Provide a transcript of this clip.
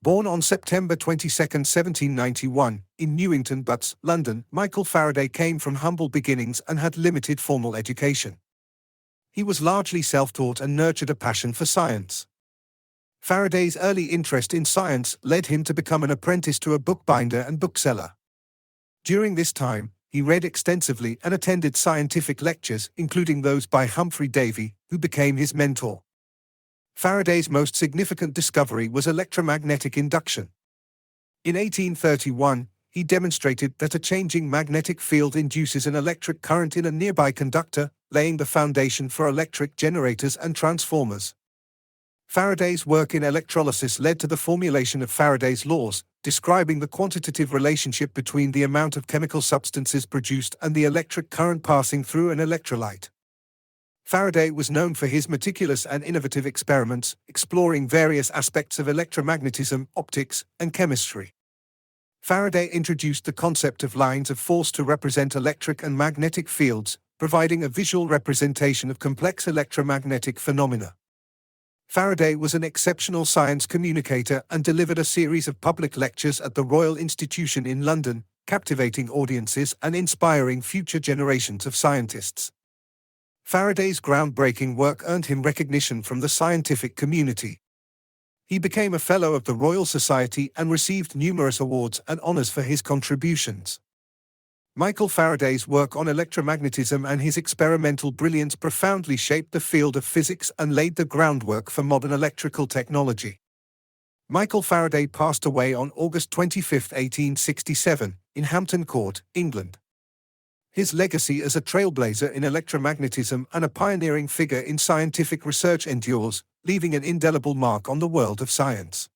Born on September 22, 1791, in Newington Butts, London, Michael Faraday came from humble beginnings and had limited formal education. He was largely self-taught and nurtured a passion for science. Faraday's early interest in science led him to become an apprentice to a bookbinder and bookseller. During this time, he read extensively and attended scientific lectures, including those by Humphry Davy, who became his mentor. Faraday's most significant discovery was electromagnetic induction. In 1831, he demonstrated that a changing magnetic field induces an electric current in a nearby conductor, laying the foundation for electric generators and transformers. Faraday's work in electrolysis led to the formulation of Faraday's laws, describing the quantitative relationship between the amount of chemical substances produced and the electric current passing through an electrolyte. Faraday was known for his meticulous and innovative experiments, exploring various aspects of electromagnetism, optics, and chemistry. Faraday introduced the concept of lines of force to represent electric and magnetic fields, providing a visual representation of complex electromagnetic phenomena. Faraday was an exceptional science communicator and delivered a series of public lectures at the Royal Institution in London, captivating audiences and inspiring future generations of scientists. Faraday's groundbreaking work earned him recognition from the scientific community. He became a Fellow of the Royal Society and received numerous awards and honors for his contributions. Michael Faraday's work on electromagnetism and his experimental brilliance profoundly shaped the field of physics and laid the groundwork for modern electrical technology. Michael Faraday passed away on August 25, 1867, in Hampton Court, England. His legacy as a trailblazer in electromagnetism and a pioneering figure in scientific research endures, leaving an indelible mark on the world of science.